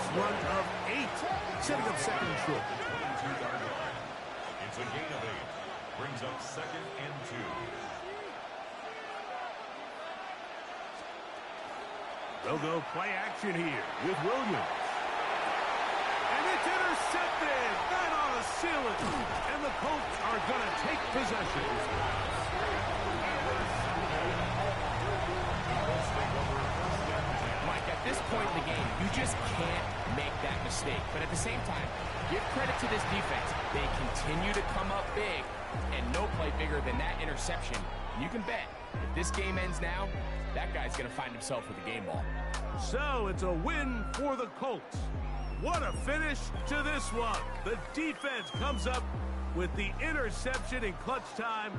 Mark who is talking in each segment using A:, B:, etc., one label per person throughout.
A: this run of 8, setting up second and short.
B: It's a gain of 8. Brings up 2nd and 2.
A: They'll go play action here with Williams. And it's intercepted. That ought to seal it. And the Colts are going to take possession.
C: Mike, at this point in the game, you just can't make that mistake. But at the same time, give credit to this defense. They continue to come up big, and no play bigger than that interception. You can bet, if this game ends now, that guy's going to find himself with a game ball.
A: So it's a win for the Colts. What a finish to this one. The defense comes up with the interception in clutch time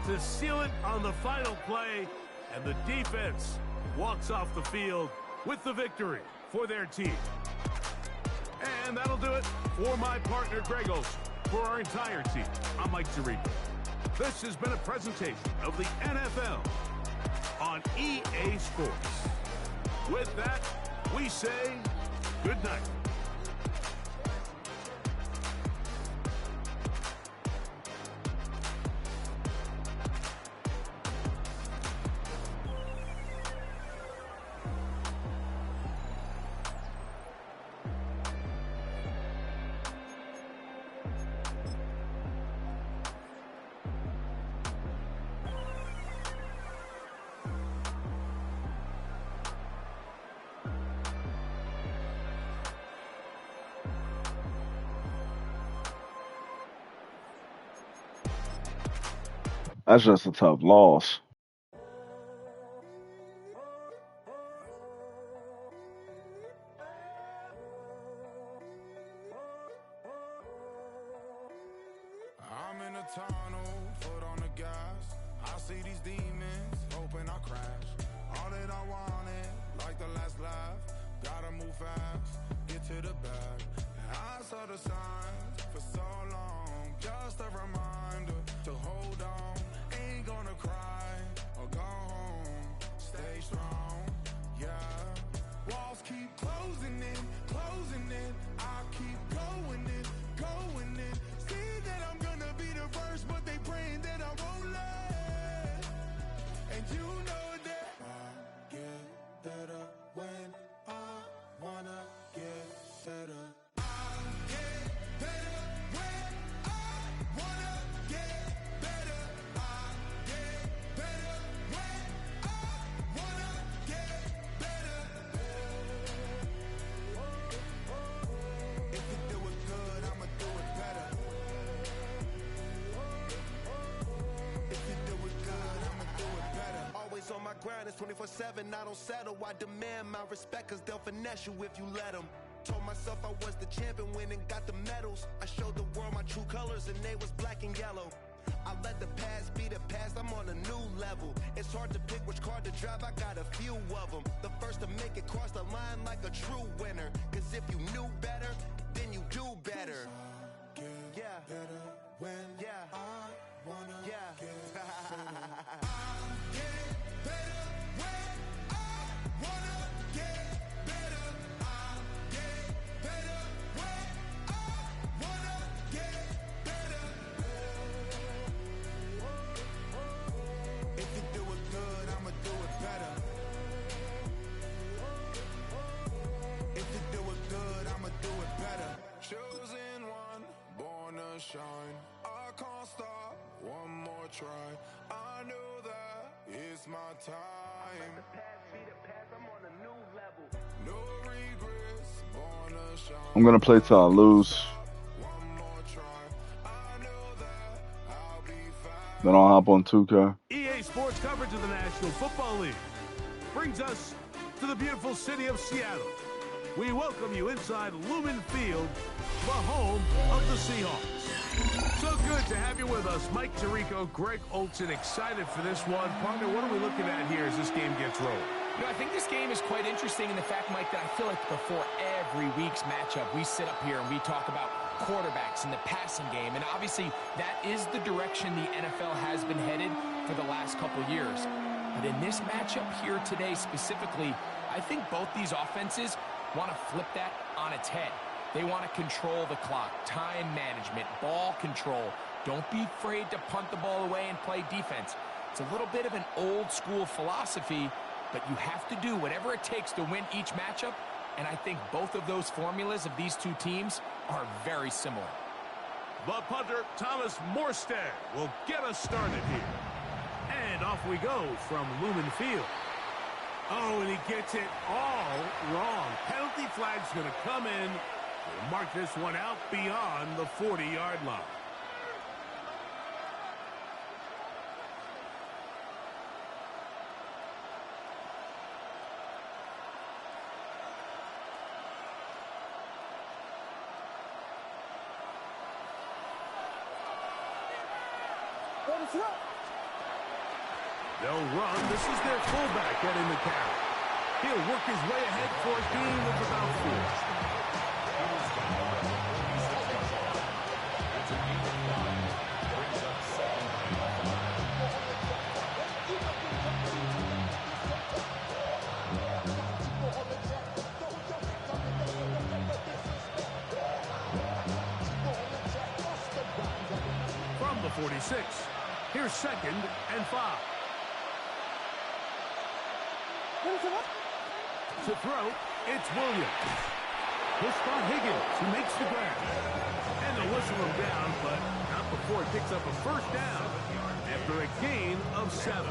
A: to seal it on the final play, and the defense walks off the field with the victory for their team. And that'll do it for my partner, Greg Olsen. For our entire team, I'm Mike Tirico. This has been a presentation of the NFL on EA Sports. With that, we say good night.
D: That's just a tough loss.
E: I'm in a tunnel, foot on the gas. I see these demons, hoping I crash. All that I wanted, like the last laugh. Gotta move fast, get to the bag. I saw the signs for so long, just a reminder to hold on. Ain't gonna cry or go home. Stay strong, yeah. Walls keep closing in, closing in. I keep going in, going in. See that I'm gonna be the first, but they praying that I won't let. And you know that I get better when I wanna get better. On my grind, it's 24/7, I don't settle. I demand my respect, cause they'll finesse you if you let them. Told myself I was the champion, went and got the medals. I showed the world my true colors and they was black and yellow. I let the past be the past, I'm on a new level. It's hard to pick which car to drive, I got a few of them. The first to make it cross the line like a true winner. Cause if you knew better, then you do better. Yeah, better when I wanna get better. Chosen one, born to shine. I can't stop, one more try. I know that it's my time. No regrets, born to shine.
D: I'm gonna play till I lose.
E: One more try. I know that I'll be fine.
D: Then I'll hop on 2K.
A: EA Sports coverage of the National Football League brings us to the beautiful city of Seattle. We welcome you inside Lumen Field, the home of the Seahawks. So good to have you with us. Mike Tirico, Greg Olsen, excited for this one. Partner, what are we looking at here as this game gets rolling?
C: You know, I think this game is quite interesting in the fact, Mike, that I feel like before every week's matchup, we sit up here and we talk about quarterbacks in the passing game. And obviously, that is the direction the NFL has been headed for the last couple years. But in this matchup here today specifically, I think both these offenses want to flip that on its head. They want to control the clock, time management, ball control. Don't be afraid to punt the ball away and play defense. It's a little bit of an old school philosophy, but you have to do whatever it takes to win each matchup, and I think both of those formulas of these two teams are very similar.
A: The punter, Thomas Morstead, will get us started here. And off we go from Lumen Field. Oh, and he gets it all wrong. Penalty flag's going to come in. We'll mark this one out beyond the 40-yard line. They'll run. This is their fullback getting the carry. He'll work his way ahead for a gain of about 4. From the 46, here's 2nd and 5. To throw, it's Williams. He'll spot Higgins, who makes the grab. And they'll whistle him down, but not before it picks up a first down after a gain of 7.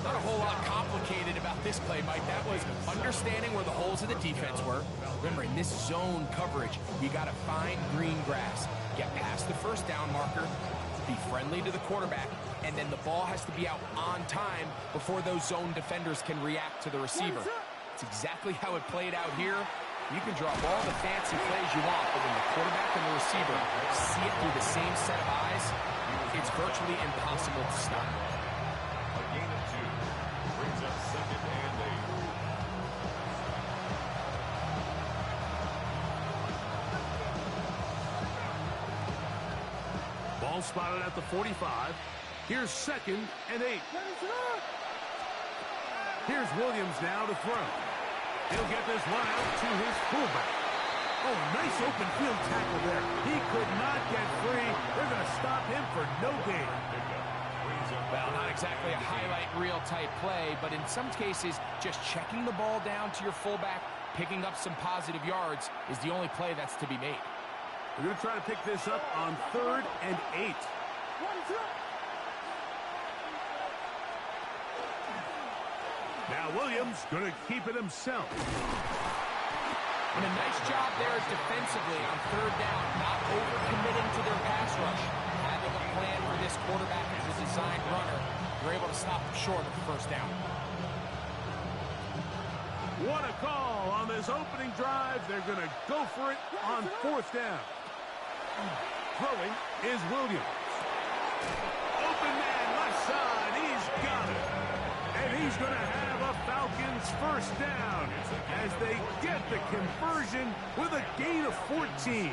C: Not a whole lot complicated about this play, Mike. That was understanding where the holes of the defense were. Remember, in this zone coverage, you got to find green grass. Get past the first down marker, be friendly to the quarterback, and then the ball has to be out on time before those zone defenders can react to the receiver. It's exactly how it played out here. You can draw up all the fancy plays you want, but when the quarterback and the receiver see it through the same set of eyes, it's virtually impossible to stop.
B: A gain of 2 brings up 2nd and 8.
A: Ball spotted at the 45. Here's 2nd and 8. Here's Williams now to throw. He'll get this one out to his fullback. Oh, nice open field tackle there. He could not get free. They're going to stop him for no gain.
C: Well, not exactly a highlight reel type play, but in some cases, just checking the ball down to your fullback, picking up some positive yards is the only play that's to be made.
A: We're going to try to pick this up on 3rd and 8. Now Williams going to keep it himself.
C: And a nice job there defensively on 3rd down, not overcommitting to their pass rush. Having a plan for this quarterback as a designed runner, they're able to stop him short of the first down.
A: What a call on this opening drive. They're going to go for it on 4th down. Throwing is Williams. Open man left side. He's got it. And he's going to have a Falcons first down as they get the conversion with a gain of 14.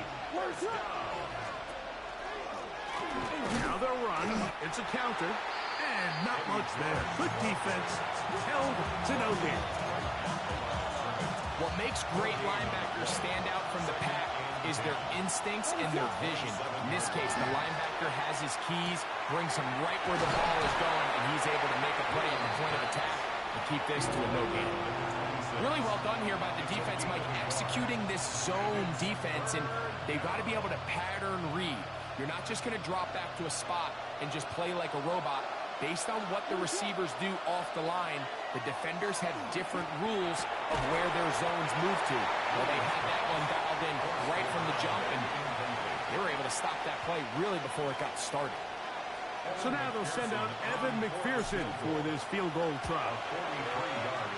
A: Now they'll run. It's a counter. And not much there. Good defense. Held to no gain.
C: What makes great linebackers stand out from the pack is their instincts and their vision. In this case, the linebacker has his keys, brings him right where the ball is going, and he's able to make a play at the point of attack and keep this to a no gain. Really well done here by the defense, Mike, executing this zone defense, and they've got to be able to pattern read. You're not just going to drop back to a spot and just play like a robot. Based on what the receivers do off the line, the defenders have different rules of where their zones move to. Well, they had that one dialed in right from the jump, and they were able to stop that play really before it got started.
A: So now they'll send out Evan McPherson for this field goal try.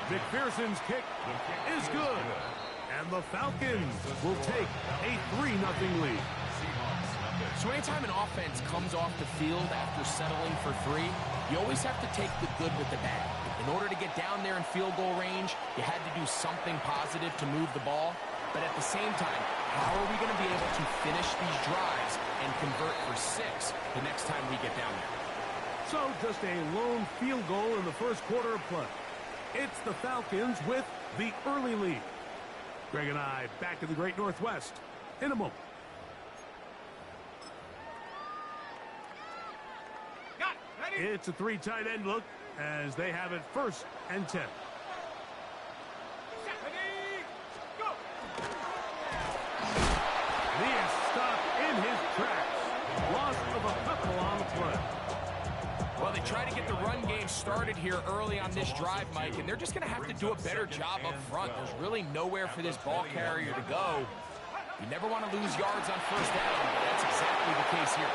A: McPherson's kick is good, and the Falcons will take a 3-0 lead.
C: So anytime an offense comes off the field after settling for 3, you always have to take the good with the bad. In order to get down there in field goal range, you had to do something positive to move the ball. But at the same time, how are we going to be able to finish these drives and convert for 6 the next time we get down there?
A: So just a lone field goal in the first quarter of play. It's the Falcons with the early lead. Greg and I back in the Great Northwest in a moment. It's a 3 tight end look as they have it 1st and 10. And he is stopped in his tracks. Loss of a couple on the play.
C: Well, they try to get the run game started here early on this drive, Mike, and they're just going to have to do a better job up front. There's really nowhere for this ball carrier to go. You never want to lose yards on 1st down, but that's exactly the case here.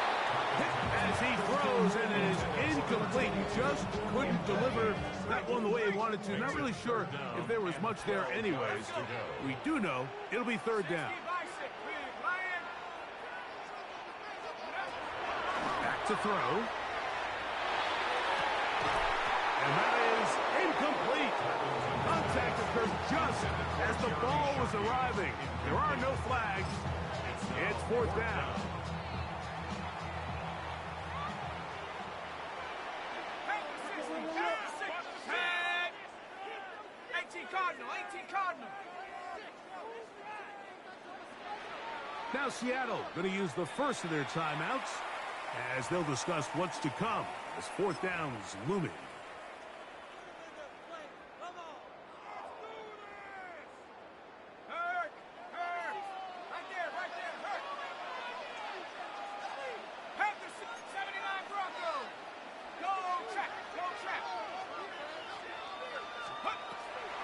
A: As he throws and it is incomplete. He just couldn't deliver that one the way he wanted to. Not really sure if there was much there anyways. We do know it'll be 3rd down. Back to throw. And that is incomplete. Contact occurred just as the ball was arriving. There are no flags. It's 4th down. Now Seattle going to use the first of their timeouts as they'll discuss what's to come as 4th down is looming.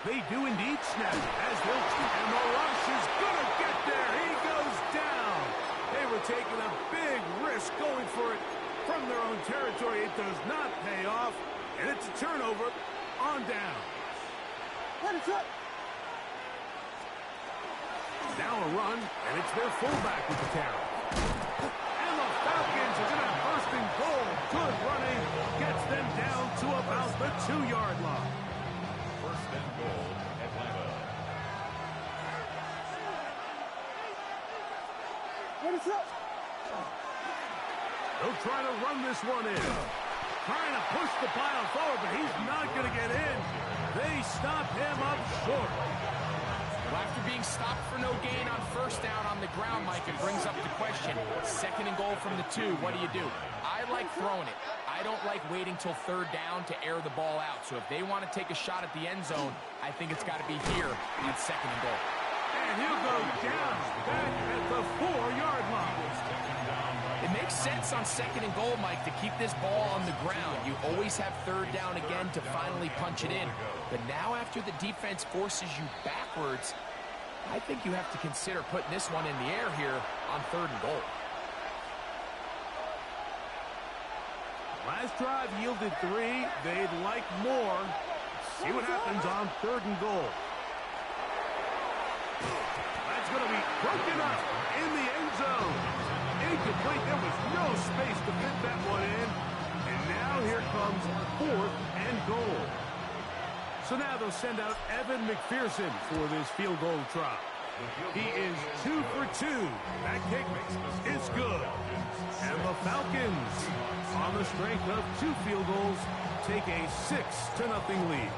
A: They do indeed snap as they'll and the rush is going to get there. He goes down. They were taking a big risk going for it from their own territory. It does not pay off, and it's a turnover on down. Now a run, and it's their fullback with the carry. And the Falcons are going to have 1st and goal. Good running gets them down to about the 2-yard line.
B: 1st and goal, Atlanta.
A: They'll try to run this one in. Trying to push the pile forward, but he's not going to get in. They stop him up short.
C: Well, after being stopped for no gain on 1st down on the ground, Mike, it brings up the question. 2nd and goal from the 2, what do? I like throwing it. I don't like waiting till 3rd down to air the ball out. So if they want to take a shot at the end zone, I think it's got to be here on 2nd and goal.
A: And he'll go down back at the 4-yard line.
C: It makes sense on 2nd and goal, Mike, to keep this ball on the ground. You always have 3rd down again to finally punch it in. But now after the defense forces you backwards, I think you have to consider putting this one in the air here on 3rd and goal.
A: Last drive yielded 3. They'd like more. See what happens on 3rd and goal. That's going to be broken up in the end zone. Incomplete. There was no space to fit that one in. And now here comes 4th and goal. So now they'll send out Evan McPherson for this field goal try. He is 2 for 2. That kick is good. And the Falcons, on the strength of 2 field goals, take a 6-0 lead.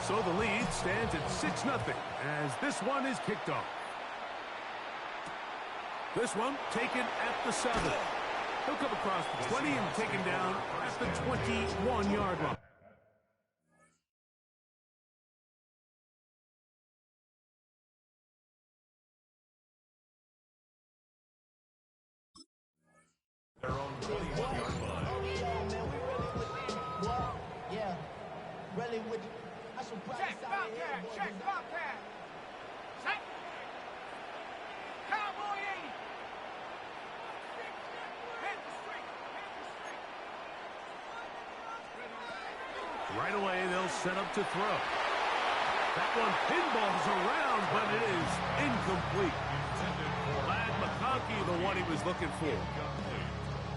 A: So the lead stands at 6-0 as this one is kicked off. This one taken at the 7. He'll come across the 20 and taken down at the 21-yard line.
B: Their own 21-yard line.
F: Yeah, really with you. I should
G: Check Bobcat, check Bobcat. Check. Cowboy 80. Hit the street.
A: Right away, they'll set up to throw. That one pinballs around, but it is incomplete. Lad McConkey, the one he was looking for.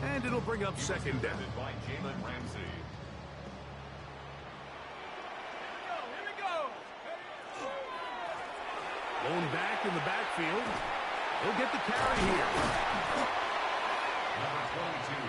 A: And it'll bring up 2nd down.
B: By Jalen Ramsey.
G: Here we go.
A: Blown back in the backfield. He'll get the carry here.
B: Number 22.